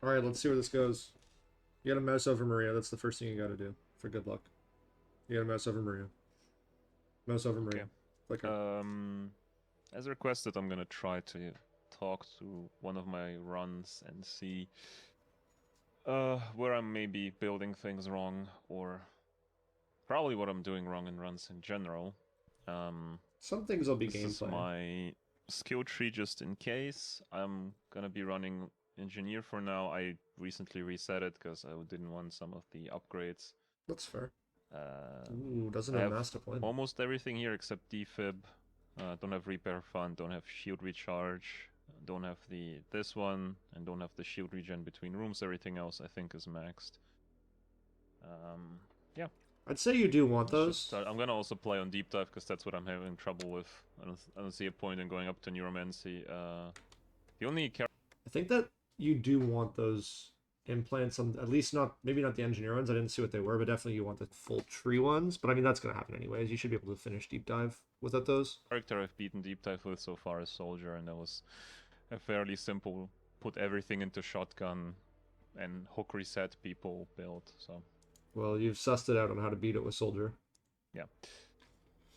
Alright, let's see where this goes. You gotta mouse over Maria. That's the first thing you gotta do for good luck. You gotta mouse over Maria. Mouse over Maria. Okay. Clicker. As requested, I'm gonna try to talk to one of my runs and see where I'm maybe building things wrong, or probably what I'm doing wrong in runs in general. Some things will be This is gameplay. my skill tree just in case. I'm gonna be running engineer for now. I recently reset it because I didn't want some of the upgrades. That's fair. Uh, Ooh, doesn't I have have master plan. almost everything here except defib. Don't have repair fund, don't have shield recharge, don't have this one, and don't have the shield regen between rooms. Everything else I think is maxed. Yeah. I'd say you do want those. I'm gonna also play on deep dive because that's what I'm having trouble with. I don't see a point in going up to neuromancy. The only character I think that you do want those implants on, at least not, maybe not the engineer ones. I didn't see what they were, but definitely you want the full tree ones. But I mean, that's going to happen anyways. You should be able to finish deep dive without those. I've beaten deep dive with so far is soldier, and that was a fairly simple put everything into shotgun and hook reset people build. So well, you've sussed it out on how to beat it with soldier. yeah,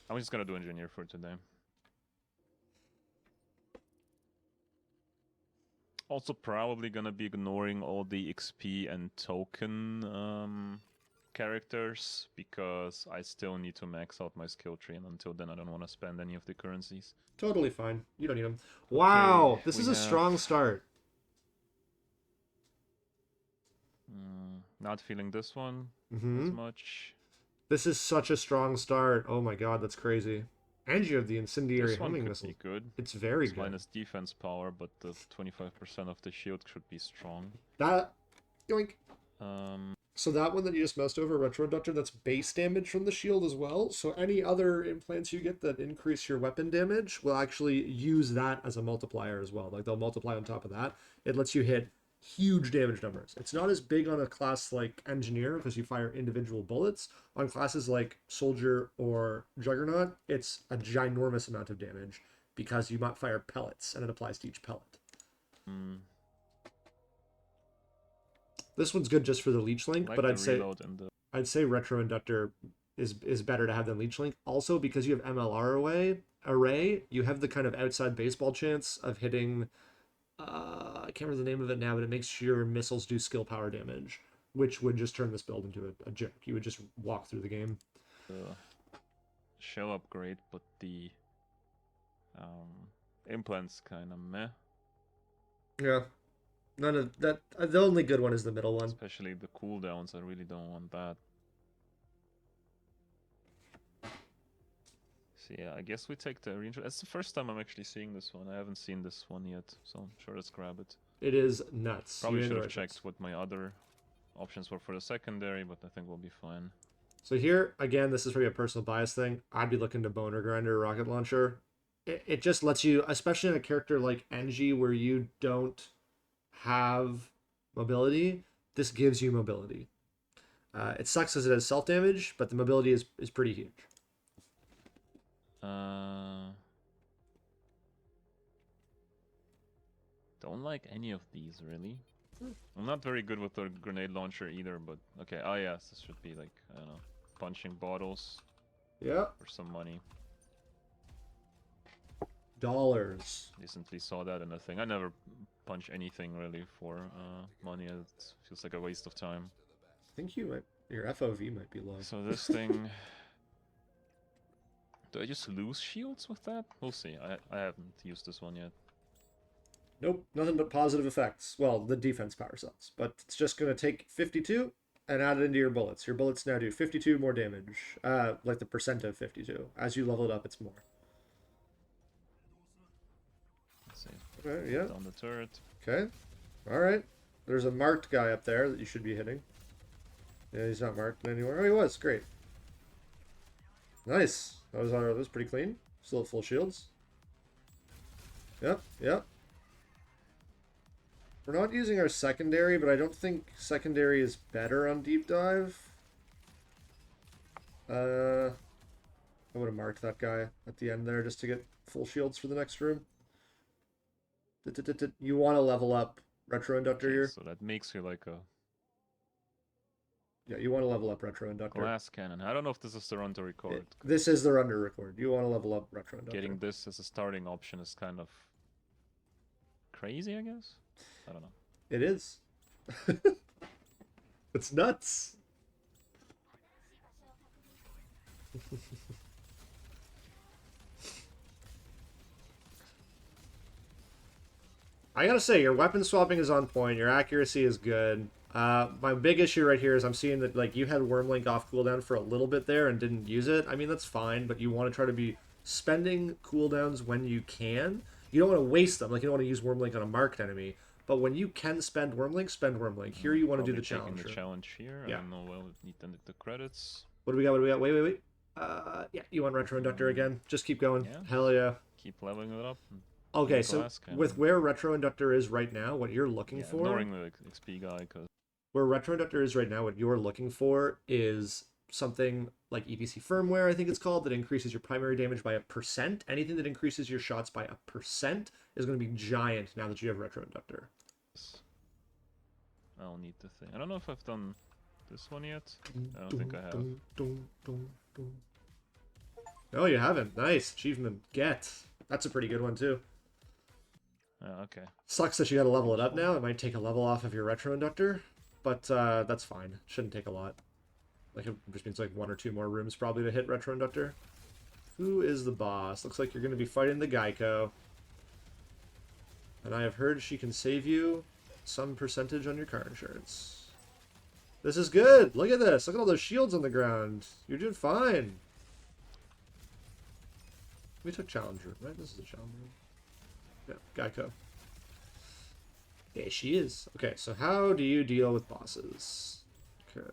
I'm just gonna do engineer for today. Also probably gonna be ignoring all the XP and token characters because I still need to max out my skill tree, and until then I don't want to spend any of the currencies. Totally fine. You don't need them. Wow, Okay, this is a strong start. Not feeling this one as Mm-hmm. much. This is such a strong start. Oh my god, that's crazy. And you have the incendiary This one homing could missile. be good. It's very It's good. minus defense power, but the 25% of the shield should be strong. That, yoink. Um, So that one that you just moused over, Retro Inductor, that's base damage from the shield as well. So any other implants you get that increase your weapon damage will actually use that as a multiplier as well. Like they'll multiply on top of that. It lets you hit huge damage numbers. It's not as big on a class like Engineer because you fire individual bullets. On classes like Soldier or Juggernaut, it's a ginormous amount of damage because you might fire pellets and it applies to each pellet. This one's good just for the leech link, like but the reload and the I'd say retro inductor is better to have than leech link. Also, because you have MLR array, you have the kind of outside baseball chance of hitting. I can't remember the name of it now, but it makes your missiles do skill power damage, which would just turn this build into a jerk. You would just walk through the game. shell upgrade, but the implants kind of meh. Yeah, none of that. The only good one is the middle one. Especially the cooldowns. I really don't want that. So yeah, I guess we take the range. It's the first time I'm actually seeing this one. I haven't seen this one yet, so sure, let's grab it. It is nuts. Probably should have checked what my other options were for the secondary, but I think we'll be fine. So here, again, this is probably a personal bias thing. I'd be looking to boner grinder rocket launcher. It just lets you, especially in a character like Engie where you don't have mobility, this gives you mobility. It sucks as it has self damage, but the mobility is pretty huge. Don't like any of these really. I'm not very good with the grenade launcher either, but okay. Oh yes, this should be like, I don't know, punching bottles. Yeah. For some money. Dollars. Recently saw that in a thing. I never punch anything really for money. It feels like a waste of time. I think your FOV might be low. So this thing. Do I just lose shields with that? We'll see. I haven't used this one yet. Nope, nothing but positive effects. Well, the defense power cells. But it's just going to take 52 and add it into your bullets. Your bullets now do 52 more damage. Like the percent of 52. As you level it up, it's more. Let's see. Okay, yeah. Down the turret. Okay. Alright. There's a marked guy up there that you should be hitting. Yeah, he's not marked anywhere. Oh, he was. Great. Nice. That was pretty clean. Still at full shields. Yep, yep. We're not using our secondary, but I don't think secondary is better on deep dive. I would have marked that guy at the end there just to get full shields for the next room. You want to level up Retro Inductor Okay, here. so that makes you like a Yeah, you want to level up Retro Inductor. glass cannon. I don't know if this is the run to record. This is the run to record. You want to level up Retro Inductor. Getting this as a starting option is kind of crazy, I guess? I don't know. It is. It's nuts. I gotta say, your weapon swapping is on point. Your accuracy is good. My big issue right here is I'm seeing that like you had Wormlink off cooldown for a little bit there and didn't use it. I mean that's fine, but you want to try to be spending cooldowns when you can. You don't want to waste them. Like you don't want to use Wormlink on a marked enemy. But when you can spend Wormlink, spend Wormlink. Here you want to do the challenge. The challenge here. Yeah. I don't know. Well, need the credits. What do we got? What do we got? Wait. Yeah, you want Retro Inductor again? Just keep going. Yeah. Hell yeah. Keep leveling it up. Okay, so with where Retro Inductor is right now, what you're looking for... ignoring the XP guy, because... Where Retro Inductor is right now, what you're looking for is something like EPC firmware, I think it's called, that increases your primary damage by 1%. Anything that increases your shots by 1% is going to be giant now that you have Retro Inductor. I'll need the thing. I don't know if I've done this one yet. I don't think I have. No, you haven't. Nice. Achievement get. That's a pretty good one, too. Okay. Sucks that you gotta level it up now. It might take a level off of your Retro Inductor, but that's fine. Shouldn't take a lot. Like, it just means like 1 or 2 more rooms probably to hit Retro Inductor. Who is the boss? Looks like you're gonna be fighting the Geico. And I have heard she can save you some percentage on your car insurance. This is good! Look at this! Look at all those shields on the ground! You're doing fine! We took Challenger, right? This is a Challenger. Yeah, Geico. Yeah, she is. Okay, so how do you deal with bosses? Okay.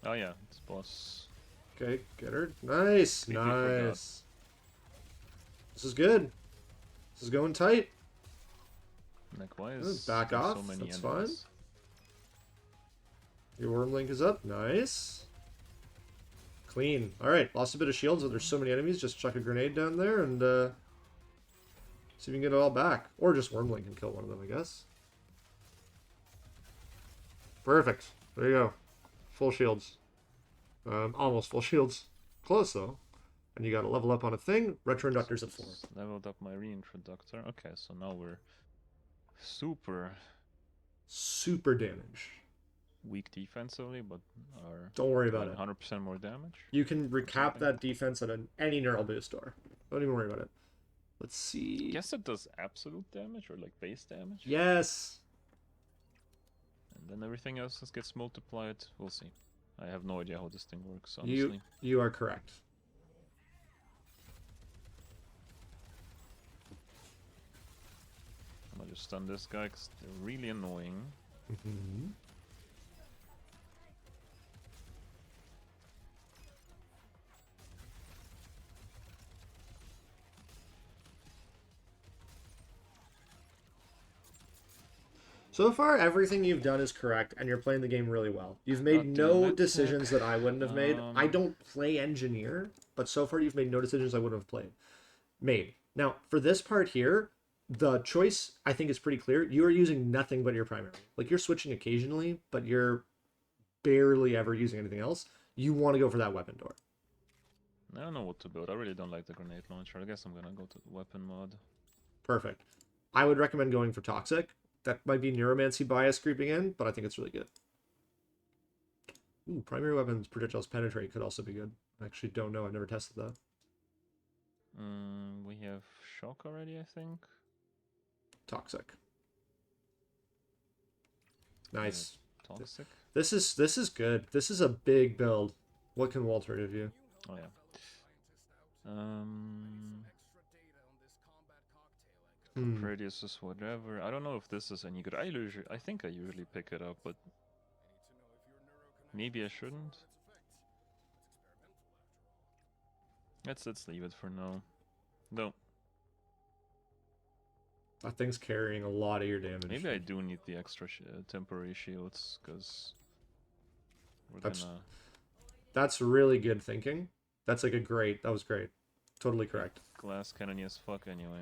Oh yeah, it's boss. Okay, get her. Nice, nice. This is good. This is going tight. Like, why is back off? So many That's enemies? fine. Your Wormlink is up. Nice. Clean. Alright, lost a bit of shields, but there's so many enemies. Just chuck a grenade down there and see if you can get it all back. Or just Wormlink and kill one of them, I guess. Perfect. There you go. Full shields. Almost full shields. Close, though. And you gotta level up on a thing. Retro Inductor's at 4. Leveled up my reintroductor. Okay, so now we're super damage. Weak defensively, but are don't worry about it. 100% more damage. You can recap that defense at any neural boost door. Don't even worry about it. Let's see. I guess it does absolute damage or like base damage. Yes. And then everything else just gets multiplied. We'll see. I have no idea how this thing works, honestly. You are correct. I'm gonna just stun this guy because they're really annoying. Mm-hmm. So far, everything you've done is correct, and you're playing the game really well. You've made no decisions that I wouldn't have made. I don't play Engineer, but so far you've made no decisions I wouldn't have made. Now, for this part here, the choice, I think, is pretty clear. You are using nothing but your primary. Like, you're switching occasionally, but you're barely ever using anything else. You want to go for that weapon door. I don't know what to build. I really don't like the grenade launcher. I guess I'm gonna go to the weapon mod. Perfect. I would recommend going for Toxic. That might be Neuromancy bias creeping in, but I think it's really good. Ooh, primary weapons, projectiles penetrate could also be good. I actually don't know. I've never tested that. We have shock already, I think. Toxic. Nice. Toxic. This is good. This is a big build. What can Walter give you? Oh yeah. Radius is whatever. I don't know if this is any good. I think I usually pick it up, but maybe I shouldn't. Let's leave it for now. No. That thing's carrying a lot of your damage. Maybe I do need the extra temporary shields, because that's really good thinking. That's like that was great. Totally correct. Glass cannon as fuck anyway.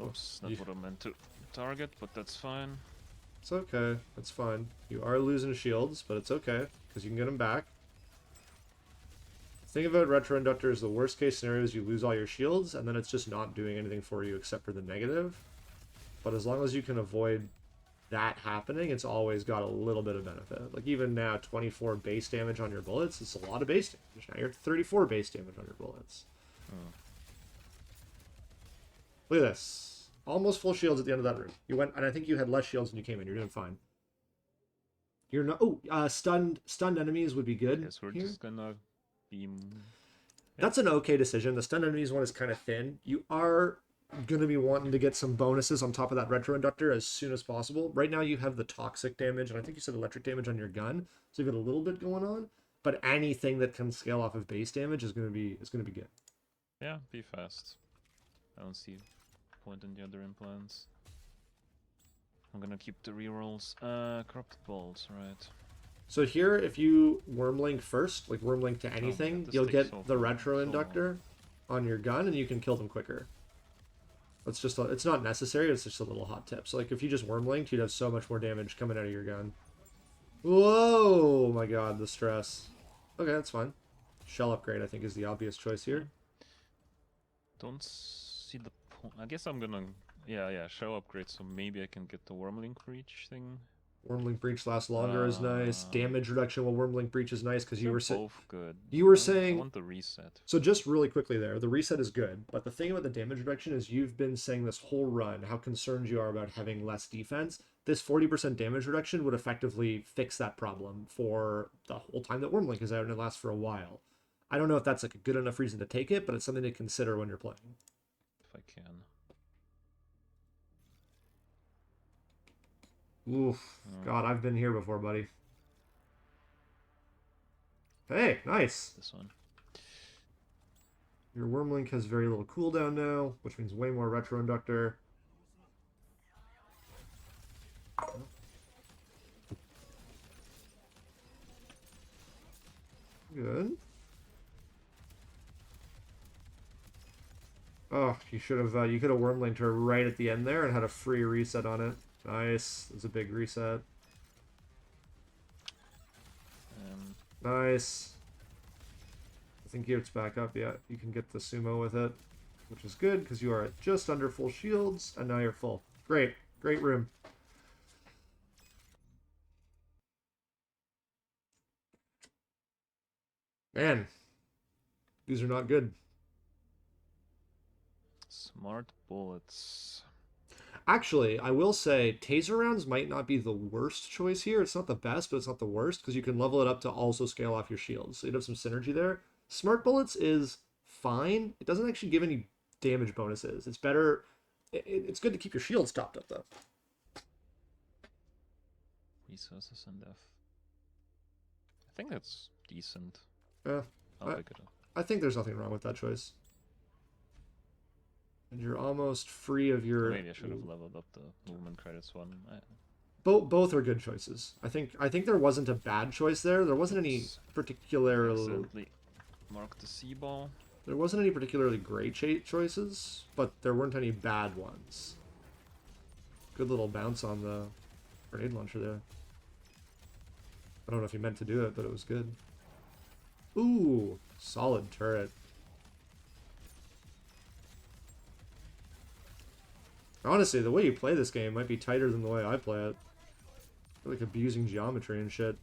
Oops, You- not what I meant to target, but that's fine. It's okay. It's fine. You are losing shields, but it's okay, because you can get them back. The thing about Retro Inductor is the worst case scenario is you lose all your shields, and then it's just not doing anything for you except for the negative. But as long as you can avoid that happening, it's always got a little bit of benefit. Like even now, 24 base damage on your bullets, it's a lot of base damage. Now you're at 34 base damage on your bullets. Oh. Look at this. Almost full shields at the end of that room. You went, and I think you had less shields when you came in. You're doing fine. You're not. Oh, stunned enemies would be good. Guess we're here. just gonna beam. That's an okay decision. The stunned enemies one is kind of thin. You are going to be wanting to get some bonuses on top of that retro inductor as soon as possible. Right now you have the toxic damage, and I think you said electric damage on your gun, so you've got a little bit going on. But anything that can scale off of base damage is going to be good. Yeah, be fast. I don't see point in the other implants. I'm gonna keep the rerolls. Corrupted balls, right? So here, if you Wormlink first, like Wormlink to Oh, anything, this you'll takes get so the long, retro so long. inductor on your gun, and you can kill them quicker. It's not necessary. It's just a little hot tip. So like if you just Wormlinked, you'd have so much more damage coming out of your gun. Whoa, my God, the stress. Okay, that's fine. Shell upgrade, I think, is the obvious choice here. Don't see the point. I guess I'm gonna. Yeah, shell upgrade, so maybe I can get the Wormlink Breach thing. Wormlink Breach lasts longer is nice. Damage reduction while Wormlink Breach is nice because you They're were saying. both good. You were I saying. want the reset. So just really quickly there, the reset is good, but the thing about the damage reduction is you've been saying this whole run how concerned you are about having less defense. This 40% damage reduction would effectively fix that problem for the whole time that Wormlink is out, and it lasts for a while. I don't know if that's like a good enough reason to take it, but it's something to consider when you're playing. If I can. Oof. God, I've been here before, buddy. Hey, nice. This one. Your Wormlink has very little cooldown now, which means way more retro inductor. Good. Oh, you should have. You could have Wormlinked her right at the end there and had a free reset on it. Nice. It's a big reset. Nice. I think it's back up. Yeah, you can get the sumo with it, which is good because you are at just under full shields, and now you're full. Great. Great room. Man, these are not good. Smart bullets. Actually, I will say taser rounds might not be the worst choice here. It's not the best, but it's not the worst because you can level it up to also scale off your shields. So you'd have some synergy there. Smart bullets is fine. It doesn't actually give any damage bonuses. It's better. It's good to keep your shields topped up though. Resources and death. I think that's decent. Yeah, I'll pick it up. I think there's nothing wrong with that choice. And you're almost free of your. Maybe I should have leveled up the movement credits one. Both are good choices. I think there wasn't a bad choice there. There wasn't any particular. Accidentally mark the sea ball. There wasn't any particularly great choices, but there weren't any bad ones. Good little bounce on the grenade launcher there. I don't know if you meant to do it, but it was good. Ooh, solid turret. Honestly, the way you play this game might be tighter than the way I play it. I feel like abusing geometry and shit.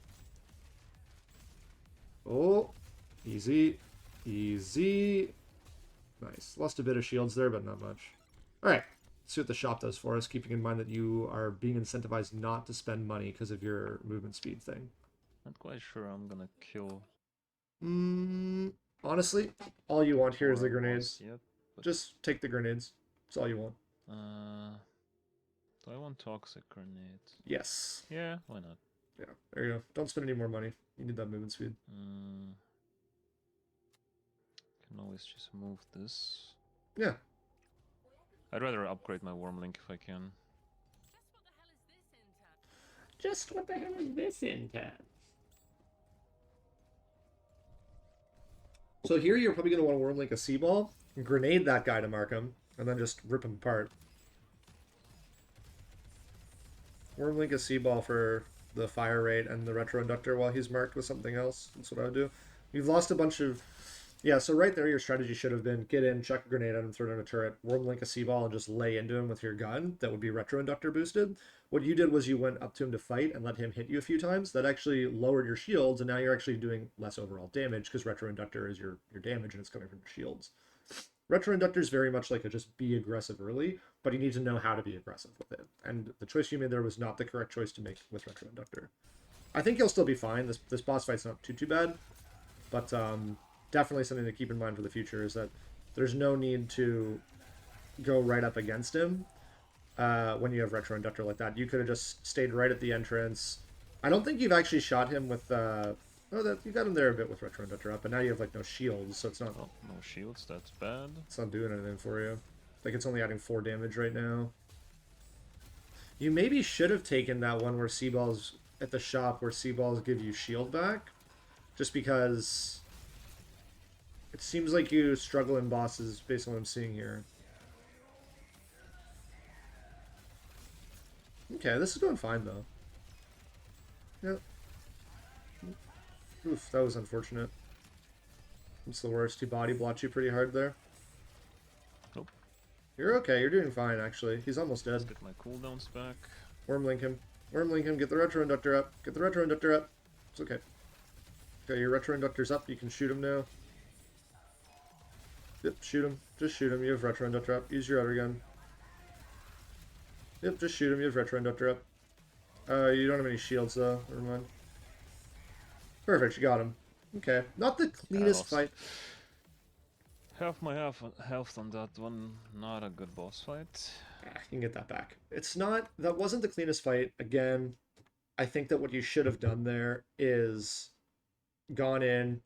Oh, easy. Easy. Nice. Lost a bit of shields there, but not much. Alright, let's see what the shop does for us, keeping in mind that you are being incentivized not to spend money because of your movement speed thing. Not quite sure I'm gonna kill. Honestly, all you want here is the Or grenades. yet, but Just take the grenades. That's all you want. do I want toxic grenades? Yes. Yeah, why not? Yeah, there you go. Don't spend any more money. You need that movement speed. Can always just move this. Yeah. I'd rather upgrade my Wormlink if I can. Just what the hell is this in tab? So here you're probably going to want to Wormlink a Sea Ball, grenade that guy to mark him, and then just rip him apart. Wormlink a Seaball for the fire rate and the retro inductor while he's marked with something else. That's what I would do. You've lost a bunch of. Yeah, so right there, your strategy should have been get in, chuck a grenade at him, throw down a turret, Wormlink a Seaball, and just lay into him with your gun. That would be retro inductor boosted. What you did was you went up to him to fight and let him hit you a few times. That actually lowered your shields, and now you're actually doing less overall damage because retro inductor is your damage and it's coming from your shields. Retro Inductor is very much like a just be aggressive early, but you need to know how to be aggressive with it. And the choice you made there was not the correct choice to make with Retro Inductor. I think you'll still be fine. This boss fight's not too bad, but definitely something to keep in mind for the future is that there's no need to go right up against him when you have Retro Inductor like that. You could have just stayed right at the entrance. I don't think you've actually shot him with oh, that you got him there a bit with Retro Inductor up, but now you have like no shields, so it's not. Oh, no shields. That's bad. It's not doing anything for you. Like it's only adding 4 damage right now. You maybe should have taken that one where Seaballs at the shop where Seaballs give you shield back, just because it seems like you struggle in bosses based on what I'm seeing here. Okay, this is going fine though. Yep. Oof, that was unfortunate. It's the worst. He body blocked you pretty hard there. Nope. You're okay. You're doing fine, actually. He's almost dead. Let's get my cooldowns back. Wormlink him. Wormlink him. Get the retro inductor up. Get the retro inductor up. It's okay. Okay, your retro inductor's up. You can shoot him now. Yep, shoot him. Just shoot him. You have retro inductor up. Use your other gun. Yep, just shoot him. You have retro inductor up. You don't have any shields, though. Never mind. Perfect, you got him. Okay. Not the cleanest fight. Half my health on that one. Not a good boss fight. You can get that back. It's not... That wasn't the cleanest fight. Again, I think that what you should have done there is gone in,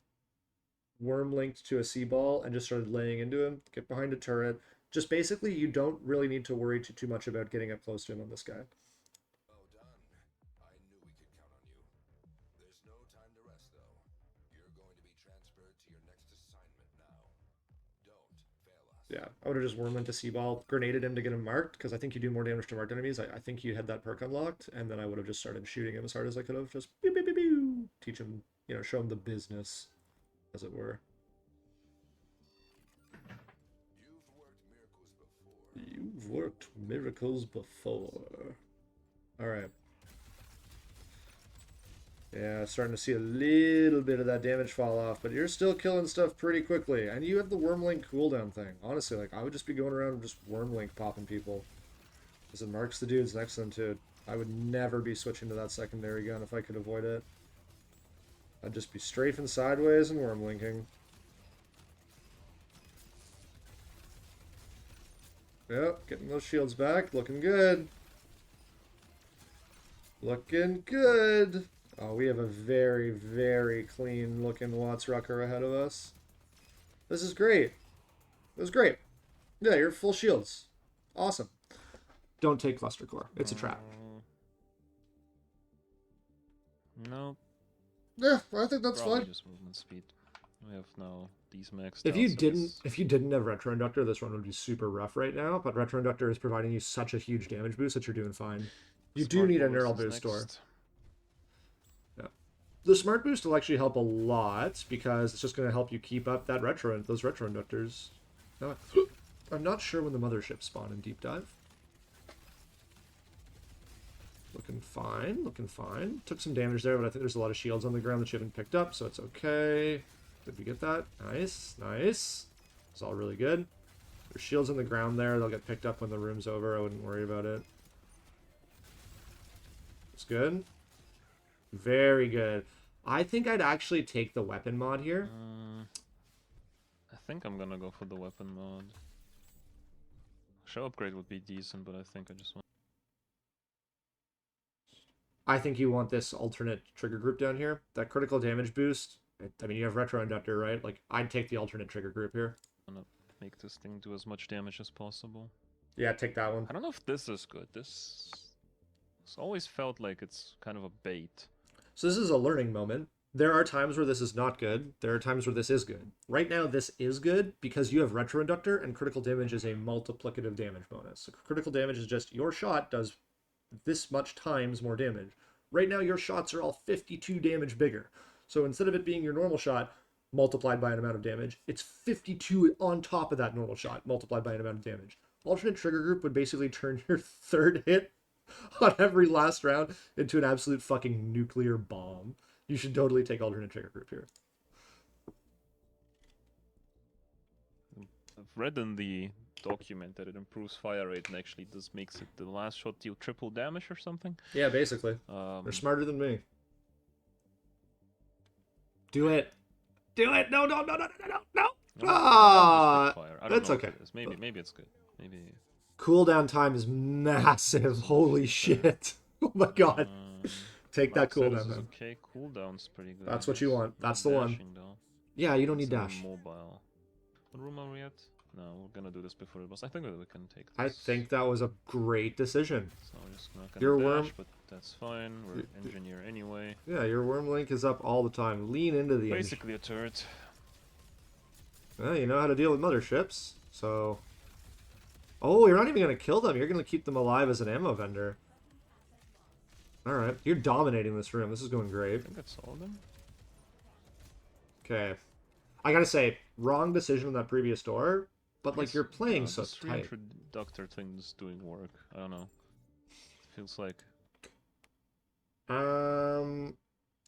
worm-linked to a Seaball, and just started laying into him. Get behind a turret. Just basically, you don't really need to worry too much about getting up close to him on this guy. Yeah, I would have just wormed into Seaball, grenaded him to get him marked, because I think you do more damage to marked enemies. I think you had that perk unlocked, and then I would have just started shooting him as hard as I could have. Just pew, pew, pew, pew. Teach him, you know, show him the business, as it were. You've worked miracles before. Alright. Yeah, starting to see a little bit of that damage fall off, but you're still killing stuff pretty quickly. And you have the Wormlink cooldown thing. Honestly, like, I would just be going around and just Wormlink popping people. Because it marks the dudes next to them, too. I would never be switching to that secondary gun if I could avoid it. I'd just be strafing sideways and Wormlinking. Yep, getting those shields back. Looking good. Looking good. Oh, we have a very, very clean looking Watts Rucker ahead of us. This is great. This is great. Yeah, you're full shields. Awesome. Don't take Cluster Core. It's a trap. No. Yeah, I think that's Probably fine. just movement speed. We have now these maxed If out, you so didn't have Retro Inductor, this run would be super rough right now. But Retro Inductor is providing you such a huge damage boost that you're doing fine. You do need a neural boost, or yeah, the smart boost will actually help a lot because it's just going to help you keep up that those retro inductors. Now, I'm not sure when the mothership spawn in deep dive. Looking fine, looking fine. Took some damage there, but I think there's a lot of shields on the ground that you haven't picked up, so it's okay. Did we get that? Nice, nice. It's all really good. There's shields on the ground there. They'll get picked up when the room's over. I wouldn't worry about it. It's good. Very good. I think I'd actually take the weapon mod here. I think I'm gonna go for the weapon mod. Show upgrade would be decent, but I think I just want... I think you want this alternate trigger group down here. That critical damage boost. I mean, you have retro inductor, right? Like, I'd take the alternate trigger group here. I'm gonna make this thing do as much damage as possible. Yeah, take that one. I don't know if this is good. This... It's always felt like it's kind of a bait. So this is a learning moment. There are times where this is not good. There are times where this is good. Right now, this is good because you have retro inductor and critical damage is a multiplicative damage bonus. So critical damage is just your shot does this much times more damage. Right now, your shots are all 52 damage bigger. So instead of it being your normal shot multiplied by an amount of damage, it's 52 on top of that normal shot multiplied by an amount of damage. Alternate trigger group would basically turn your third hit on every last round into an absolute fucking nuclear bomb. You should totally take alternate trigger group here. I've read in the document that it improves fire rate and actually this makes it the last shot deal triple damage or something. Yeah, basically. They're smarter than me. Do it. Do it. No, no, no, no, no, no, no. Ah, that's okay. Maybe it's good. Maybe. Cooldown time is massive. Holy shit. Oh my god. Take that cooldown then. Okay, cooldown's pretty good. That's what you want. That's the one. Though. Yeah, you don't need dash. Mobile. What room are we at? No, we're gonna do this before the boss. I think that we can take this. I think that was a great decision. So we're just not gonna your dash, worm, but that's fine. We're engineer anyway. Yeah, your worm link is up all the time. Lean into the basically a turret. Well, you know how to deal with motherships, so... Oh, you're not even gonna kill them. You're gonna keep them alive as an ammo vendor. Alright, you're dominating this room. This is going great. I think that's all of them. Okay. I gotta say, wrong decision on that previous door, but like you're playing so tight. This reintroductor thing's doing work. I don't know. Feels like.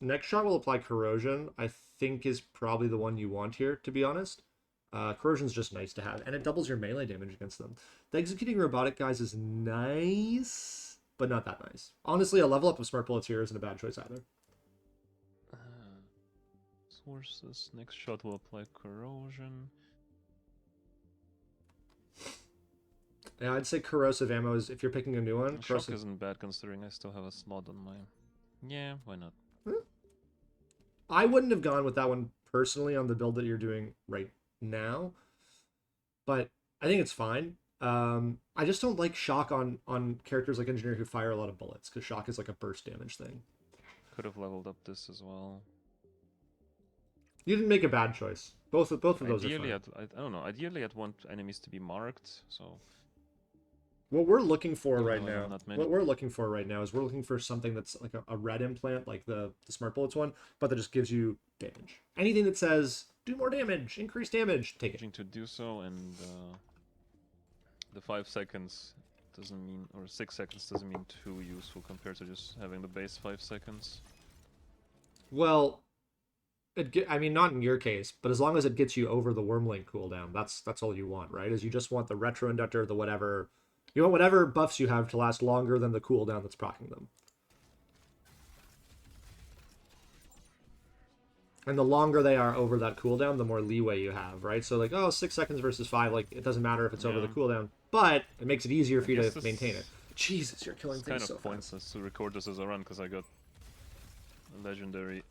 Next shot will apply corrosion. I think is probably the one you want here, to be honest. Corrosion's just nice to have, and it doubles your melee damage against them. The executing robotic guys is nice, but not that nice. Honestly, a level up of smart bullets here isn't a bad choice either. Sources. Next shot will apply corrosion. Yeah, I'd say corrosive ammo is if you're picking a new one. Shock isn't bad considering I still have a slot on my. Yeah, why not? I wouldn't have gone with that one personally on the build that you're doing right now, but I think it's fine. I just don't like shock on characters like engineer who fire a lot of bullets because shock is like a burst damage thing. Could have leveled up this as well. You didn't make a bad choice. Both of those ideally are fine. I don't know. Ideally, I'd want enemies to be marked. So what we're looking for right now, is we're looking for something that's like a red implant, like the smart bullets one, but that just gives you damage. Anything that says do more damage, increase damage, take it. To do so, and the 5 seconds doesn't mean, or 6 seconds doesn't mean too useful compared to just having the base 5 seconds. Well, I mean, not in your case, but as long as it gets you over the wormlink cooldown, that's all you want, right? Is you just want the retro inductor, the whatever, you want whatever buffs you have to last longer than the cooldown that's proccing them. And the longer they are over that cooldown, the more leeway you have, right? So like, oh, 6 seconds versus 5, like it doesn't matter if it's over the cooldown, but it makes it easier for you to maintain it. Jesus, you're killing things so fast. Kind of pointless to record this as a run because I got a legendary.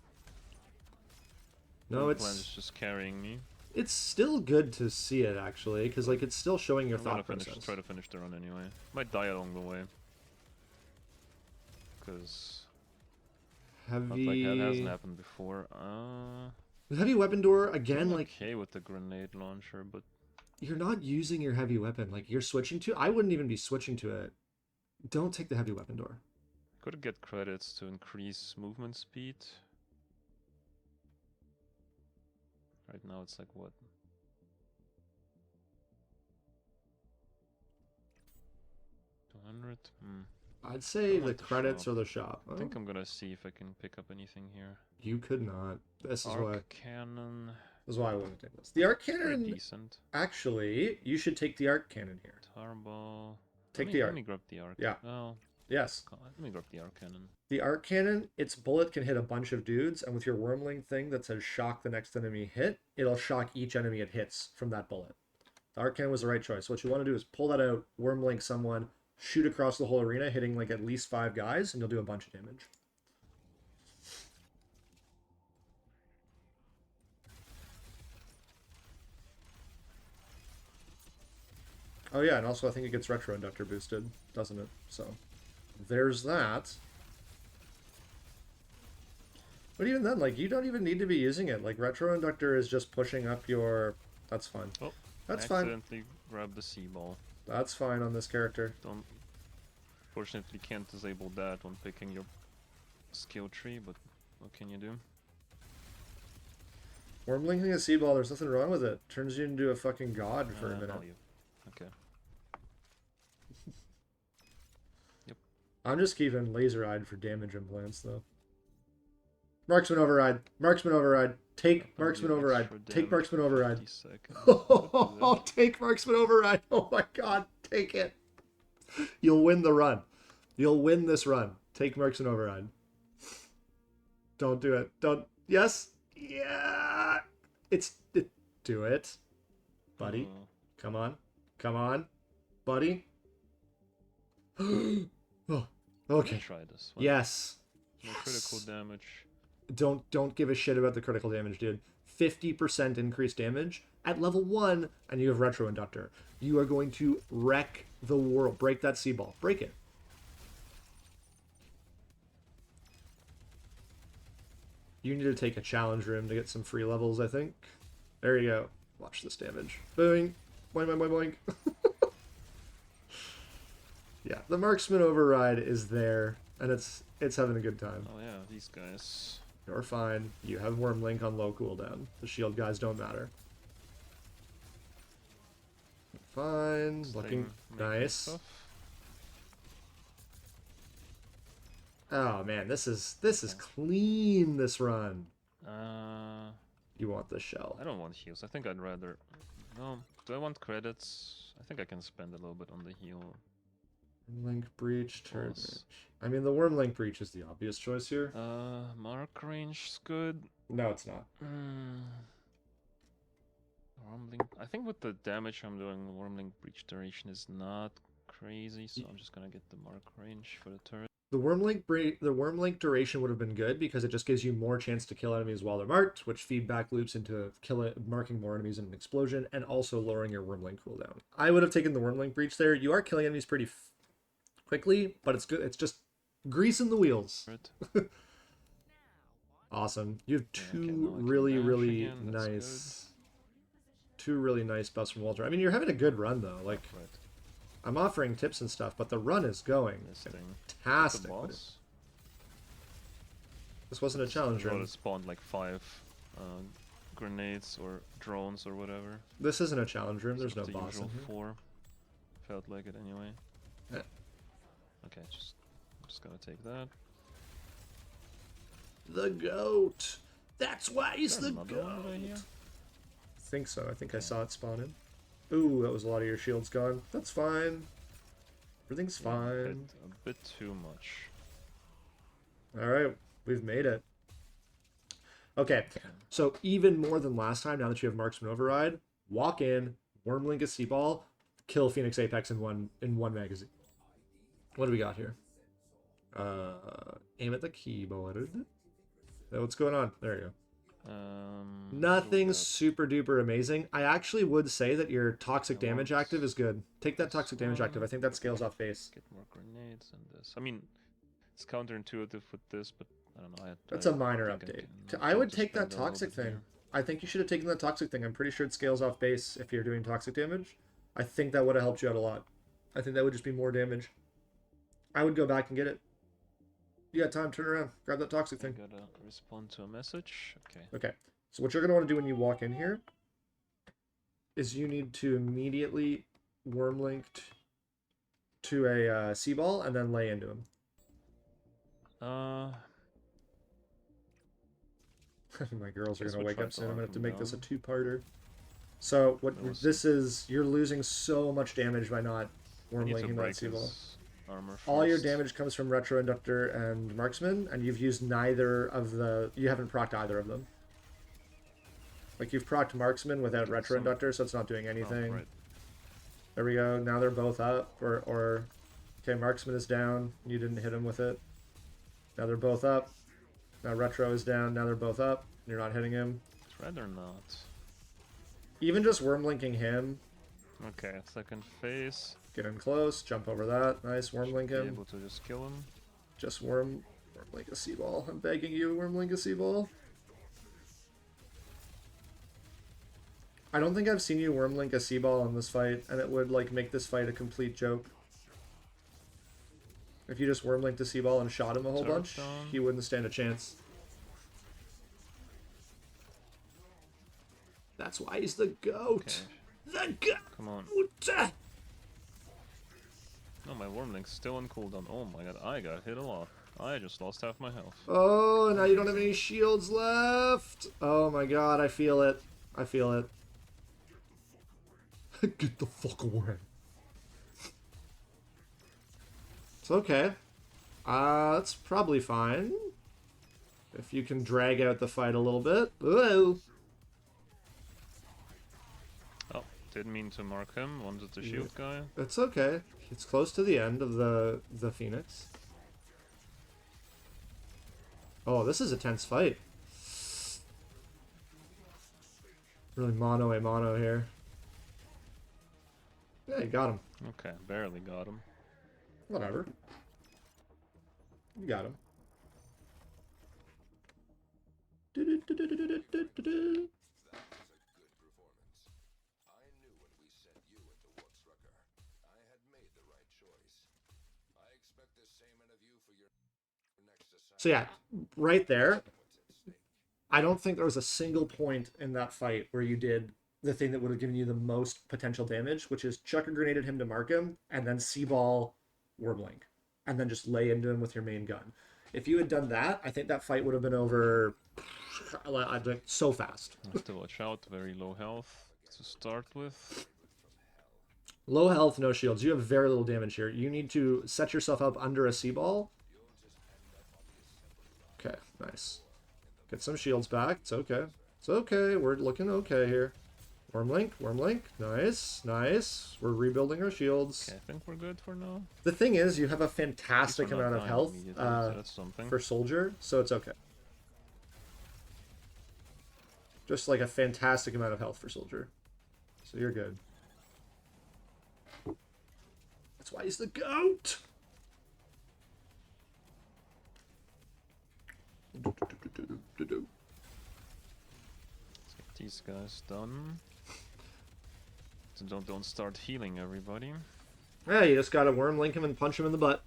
No, it's just carrying me. It's still good to see it actually, because like it's still showing your thought process. Try to finish the run anyway. Might die along the way. Because heavy. Like that hasn't happened before. The heavy weapon door again, I'm like okay with the grenade launcher, but you're not using your heavy weapon. Like you're switching to. I wouldn't even be switching to it. Don't take the heavy weapon door. Could get credits to increase movement speed. Right now it's like what? 200? I'd say the credits or the shop. I think I'm gonna see if I can pick up anything here. You could not. This is why. Cannon. This is why I wouldn't take this. The arc cannon. Decent. Actually, you should take the arc cannon here. Turbo. Take the arc. Let me grab the arc. Yeah. Oh. Yes. Let me grab the arc cannon. The arc cannon, its bullet can hit a bunch of dudes, and with your wormling thing that says shock the next enemy hit, it'll shock each enemy it hits from that bullet. The arc cannon was the right choice. What you want to do is pull that out, wormlink someone, shoot across the whole arena, hitting like at least 5 guys, and you'll do a bunch of damage. Oh yeah, and also I think it gets retro inductor boosted, doesn't it? So there's that. But even then, like, you don't even need to be using it. Like, retro inductor is just pushing up your. That's fine. Oh, that's fine. Accidentally grabbed the C ball. That's fine on this character. Don't. Fortunately, can't disable that when picking your skill tree, but what can you do? Wormlinking a sea ball, there's nothing wrong with it. Turns you into a fucking god for a minute. No, you. Okay. Yep. I'm just keeping laser eyed for damage implants though. Marksman override. Marksman override. Take marksman override. Take marksman override. Oh, take marksman override. Oh my god, take it. You'll win the run. You'll win this run. Take marksman override. Don't do it. Don't. Yes. Yeah. Do it, buddy. Come on. Come on, buddy. Oh, okay. Try this one. Yes. No critical damage. Don't give a shit about the critical damage, dude. 50% increased damage at level 1, and you have Retro Inductor. You are going to wreck the world. Break that sea ball. Break it. You need to take a challenge room to get some free levels, I think. There you go. Watch this damage. Boing. Boing, boing, boing, boing. Yeah, the marksman override is there, and it's having a good time. Oh yeah, these guys. You're fine. You have Wormlink on low cooldown. The shield guys don't matter. Fine. Looking nice. Oh man, this is clean, this run. You want the shell. I don't want heals. I think I'd rather... No. Do I want credits? I think I can spend a little bit on the heal. Wormlink breach, turn. I mean, the Wormlink breach is the obvious choice here. Mark range is good. No, it's not. Wormlink. I think with the damage I'm doing, Wormlink breach duration is not crazy, so I'm just gonna get the mark range for the turret. The Wormlink duration would have been good because it just gives you more chance to kill enemies while they're marked, which feedback loops into marking more enemies in an explosion, and also lowering your Wormlink cooldown. I would have taken the Wormlink breach there. You are killing enemies pretty quickly, but it's good. It's just greasing the wheels. Awesome. You have two really nice buffs from Walter. I mean, you're having a good run though. Like, I'm offering tips and stuff, but the run is going fantastic. This wasn't a challenge run. It spawned like 5 grenades or drones or whatever. This isn't a challenge room. There's no boss in here. 4. Felt like it anyway. Yeah. Okay, I'm just gonna take that. The goat. That's why he's the goat. I think so. I think I saw it spawn in. Ooh, that was a lot of your shields gone. That's fine. Everything's fine. A bit too much. Alright, we've made it. Okay, so even more than last time, now that you have Marksman Override, walk in, Wormlink a Sea Ball, kill Phoenix Apex in one magazine. What do we got here? Aim at the keyboard. What's going on? There you go. Nothing super duper amazing. I actually would say that your toxic damage active is good. Take that toxic damage active. I think that scales off base. Get more grenades and this. I mean, it's counterintuitive with this, but I don't know. That's a minor update. I would take that toxic thing. I think you should have taken that toxic thing. I'm pretty sure it scales off base if you're doing toxic damage. I think that would have helped you out a lot. I think that would just be more damage. I would go back and get it. You got time, turn around. Grab that toxic thing. Gotta respond to a message. Okay. Okay. So what you're going to want to do when you walk in here is you need to immediately Wormlink to a sea ball and then lay into him. My girls are going to wake up soon. I'm going to have to make this a two-parter. So what this is, you're losing so much damage by not Wormlinking that sea ball. All your damage comes from Retro Inductor and Marksman, and you've used neither of the... You haven't procced either of them. Like, you've procced Marksman without Retro Inductor, so it's not doing anything. Oh, right. There we go. Now they're both up. Or okay, Marksman is down. You didn't hit him with it. Now they're both up. Now Retro is down. Now they're both up. You're not hitting him. I'd rather not. Even just Wormlinking him. Okay, second phase. Get in close, jump over that. Nice, Wormlink him. Be able to just kill him. Just Wormlink a sea ball. I'm begging you, Wormlink a sea ball. I don't think I've seen you Wormlink a sea ball in this fight, and it would like make this fight a complete joke. If you just Wormlink the Seaball and shot him a whole Turret bunch, down. he wouldn't stand a chance. That's why he's the GOAT. Okay. The GOAT! Come on. No, my Wormlink's still on cooldown. Oh my god, I got hit a lot. I just lost half my health. Oh, now you don't have any shields left. Oh my god, I feel it. I feel it. Get the fuck away. It's okay. That's probably fine. If you can drag out the fight a little bit. Whoa. Oh, didn't mean to mark him. Wanted the shield guy. It's okay. It's close to the end of the Phoenix. Oh, this is a tense fight. Really mono a mono here. Yeah, you got him. Okay, barely got him. Whatever. You got him. So yeah, right there, I don't think there was a single point in that fight where you did the thing that would have given you the most potential damage, which is chuck a grenade at him to mark him, and then Seaball Wormlink, and then just lay into him with your main gun. If you had done that, I think that fight would have been over so fast. Have to watch out, very low health to start with. Low health, no shields. You have very little damage here. You need to set yourself up under a Seaball. Okay, nice. Get some shields back. It's okay. It's okay. We're looking okay here. Wormlink, Wormlink. Nice, nice. We're rebuilding our shields. Okay, I think we're good for now. The thing is, you have a fantastic We're not amount of dying health immediately, so that's something. for Soldier, so it's okay. Just like a fantastic amount of health for Soldier. So you're good. That's why he's the GOAT! Let's get these guys done. So don't start healing everybody. Yeah, you just gotta Wormlink him and punch him in the butt.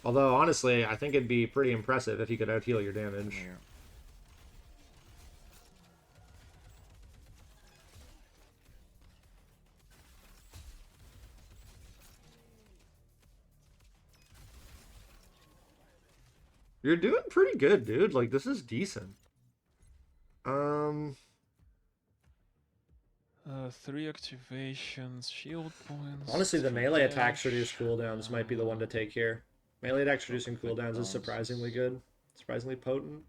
Although, honestly, I think it'd be pretty impressive if you could out-heal your damage. Here. You're doing pretty good, dude. Like, this is decent. 3 activations, shield points. Honestly, the 3 melee attacks dash. reduce cooldowns might be the one to take here. Melee attacks reducing quick cooldowns is bounce. surprisingly good. Surprisingly potent.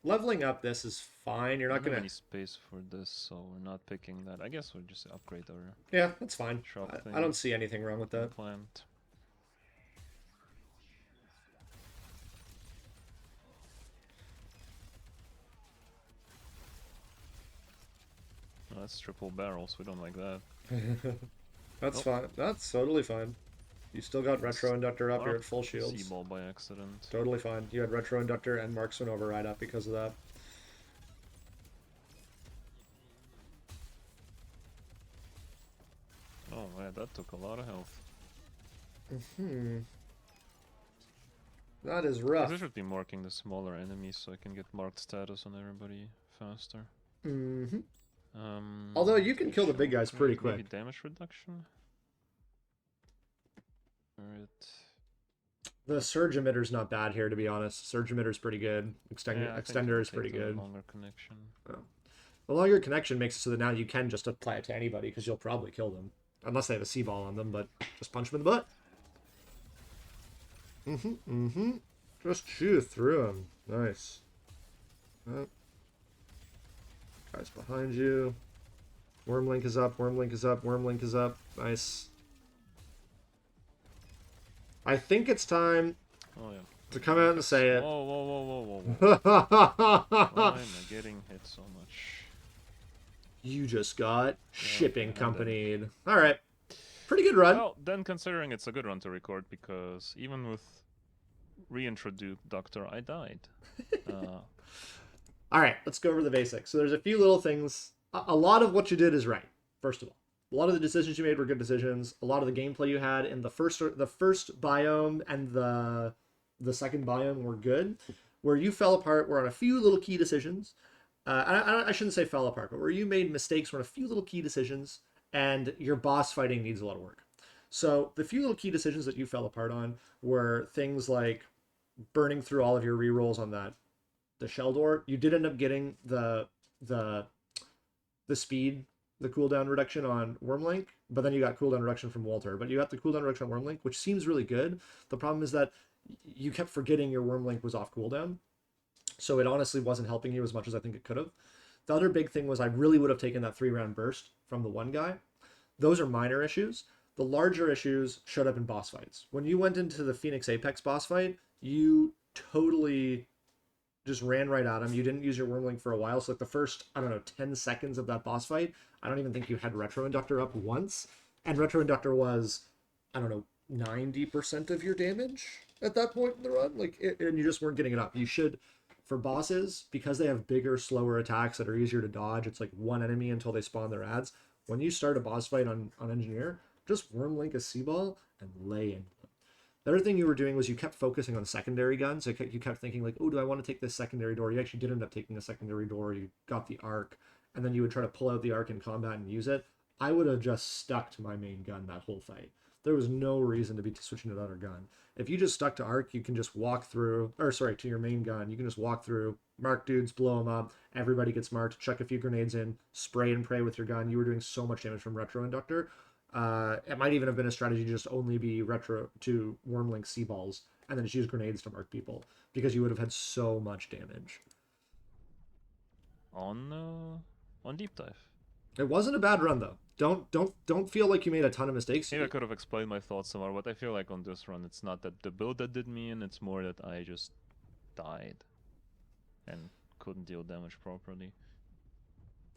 Leveling up this is fine. You're I not don't have gonna... any space for this, so we're not picking that. I guess we'll just upgrade our Yeah, that's fine. shop thing. I don't see anything wrong with that. Plant. Oh, that's triple barrels. We don't like that. That's Nope. fine. That's totally fine. You still got Retro Inductor up. You're at full shields. Seaball by accident. Totally fine. You had Retro Inductor and Marksman Override up because of that. Oh man, that took a lot of health. That is I rough. should be marking the smaller enemies so I can get marked status on everybody faster. Although you can kill the big shield guys pretty upgrade, maybe quick. damage reduction. Alright. The Surge Emitter's not bad here, to be honest. Surge Emitter's pretty good. Extender is pretty good. Longer connection. The longer connection makes it so that now you can just apply it to anybody, because you'll probably kill them. Unless they have a C-ball on them, but just punch them in the butt. Just chew through him. Nice. Guys behind you. Wormlink is up, Wormlink is up, Wormlink is up. Nice. I think it's time Oh yeah. to come out and say it. Whoa, whoa, whoa, whoa, whoa, whoa. Why am I getting hit so much? You just got shipping and companied. Alright. Pretty good run. Well, then considering it's a good run to record, because even with reintroduced Doctor, I died. Alright, let's go over the basics. So there's a few little things. A lot of what you did is right, first of all. A lot of the decisions you made were good decisions. A lot of the gameplay you had in the first biome and the second biome were good. Where you fell apart were on a few little key decisions. I shouldn't say fell apart, but where you made mistakes were on a few little key decisions, and your boss fighting needs a lot of work. So the few little key decisions that you fell apart on were things like burning through all of your rerolls on the shell door. You did end up getting the the speed, the cooldown reduction on Wormlink, but then you got cooldown reduction from Walter. But you got the cooldown reduction on Wormlink, which seems really good. The problem is that you kept forgetting your Wormlink was off cooldown. So it honestly wasn't helping you as much as I think it could have. The other big thing was I really would have taken that 3-round burst from the one guy. Those are minor issues. The larger issues showed up in boss fights. When you went into the Phoenix Apex boss fight, you totally just ran right at him. You didn't use your Wormlink for a while. So like the first, I don't know, 10 seconds of that boss fight, I don't even think you had Retro Inductor up once. And Retro Inductor was, I don't know, 90% of your damage at that point in the run. And you just weren't getting it up. You should, for bosses, because they have bigger, slower attacks that are easier to dodge, it's like one enemy until they spawn their ads. When you start a boss fight on Engineer, just Wormlink a C-Ball and lay in. The other thing you were doing was you kept focusing on secondary guns. So you kept thinking like, oh, do I want to take this secondary door? You actually did end up taking a secondary door. You got the arc, and then you would try to pull out the arc in combat and use it. I would have just stuck to my main gun that whole fight. There was no reason to be switching to another gun. If you just stuck to arc, you can just walk through, or sorry, to your main gun. You can just walk through, mark dudes, blow them up. Everybody gets marked. Chuck a few grenades in, spray and pray with your gun. You were doing so much damage from Retro Inductor. It might even have been a strategy to just only be retro to Wormlink C-Balls and then just use grenades to mark people because you would have had so much damage. On deep dive. It wasn't a bad run though. Don't feel like you made a ton of mistakes. Maybe I could have explained my thoughts somewhere, but I feel like on this run, it's not that the build that did me in, it's more that I just died and couldn't deal damage properly.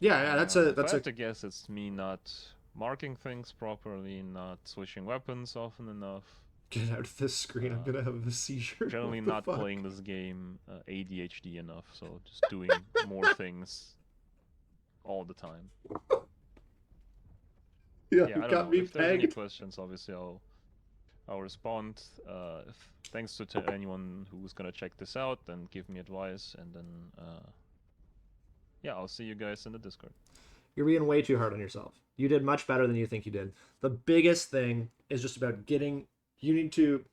Yeah, If I have to guess, it's me not marking things properly, not switching weapons often enough. Get out of this screen. I'm gonna have a seizure. Generally not playing this game ADHD enough, so just doing more things all the time. Yeah, I don't got know. me If there's any pegged. questions, obviously I'll respond. Thanks to anyone who's gonna check this out and give me advice, and then yeah, I'll see you guys in the Discord. You're being way too hard on yourself. You did much better than you think you did. The biggest thing is just about getting. You've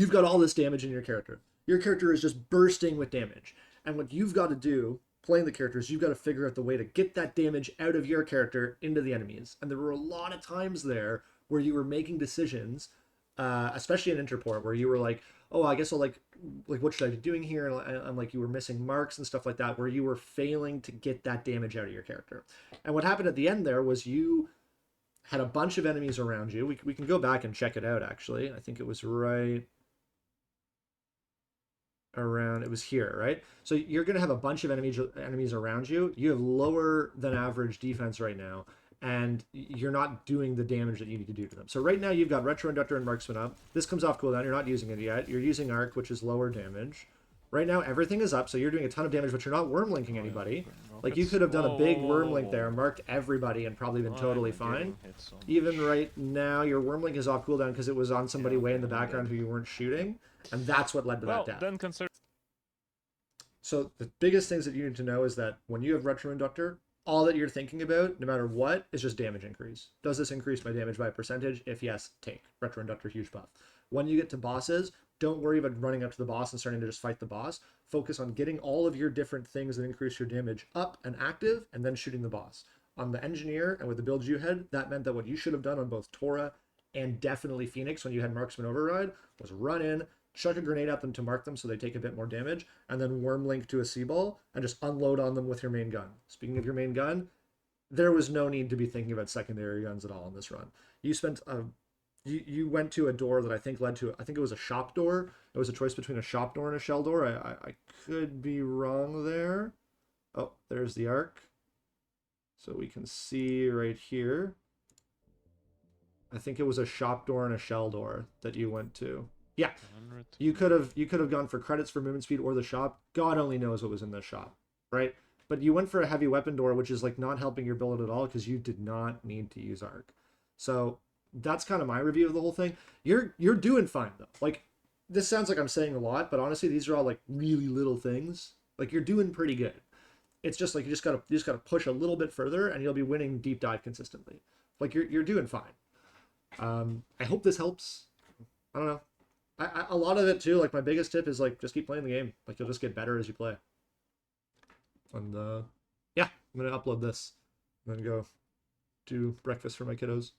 got all this damage in your character. Your character is just bursting with damage, and what you've got to do playing the characters, you've got to figure out the way to get that damage out of your character into the enemies. And there were a lot of times there where you were making decisions, especially in Interport, where you were like, oh, I guess I'll like what should I be doing here? And like you were missing marks and stuff like that, where you were failing to get that damage out of your character. And what happened at the end there was you had a bunch of enemies around you. We can go back and check it out, actually. I think it was right around, it was here, right? So you're going to have a bunch of enemies around you. You have lower than average defense right now, and you're not doing the damage that you need to do to them. So right now you've got Retro Inductor and Marksman up. This comes off cooldown. You're not using it yet. You're using Arc, which is lower damage. Right now everything is up, so you're doing a ton of damage, but you're not wormlinking anybody. Like you could have done a big wormlink there, marked everybody, and probably been totally fine. Even right now, your wormlink is off cooldown because it was on somebody way in the background who you weren't shooting, and that's what led to that death. Then consider. So the biggest things that you need to know is that when you have Retro Inductor, all that you're thinking about, no matter what, is just damage increase. Does this increase my damage by a percentage? If yes, take Retro Inductor, huge buff. When you get to bosses, don't worry about running up to the boss and starting to just fight the boss. Focus on getting all of your different things that increase your damage up and active, and then shooting the boss. On the Engineer and with the builds you had, that meant that what you should have done on both Tora and definitely Phoenix when you had Marksman Override was run in, chuck a grenade at them to mark them so they take a bit more damage, and then Wormlink to a C-Ball and just unload on them with your main gun. Speaking of your main gun, there was no need to be thinking about secondary guns at all in this run. You spent you went to a door that I think led to, I think it was a shop door. It was a choice between a shop door and a shell door. I could be wrong there. Oh, there's the arc. So we can see right here. I think it was a shop door and a shell door that you went to. Yeah, you could have gone for credits for movement speed or the shop. God only knows what was in the shop, right? but you went for a heavy weapon door, which is like not helping your build at all because you did not need to use arc. So that's kind of my review of the whole thing. You're doing fine though. Like this sounds like I'm saying a lot, but honestly, these are all like really little things. Like you're doing pretty good. It's just like you just gotta push a little bit further, and you'll be winning deep dive consistently. Like you're doing fine. I hope this helps. I don't know. A lot of it too. Like my biggest tip is like just keep playing the game. Like you'll just get better as you play. And yeah, I'm gonna upload this. I'm gonna go do breakfast for my kiddos.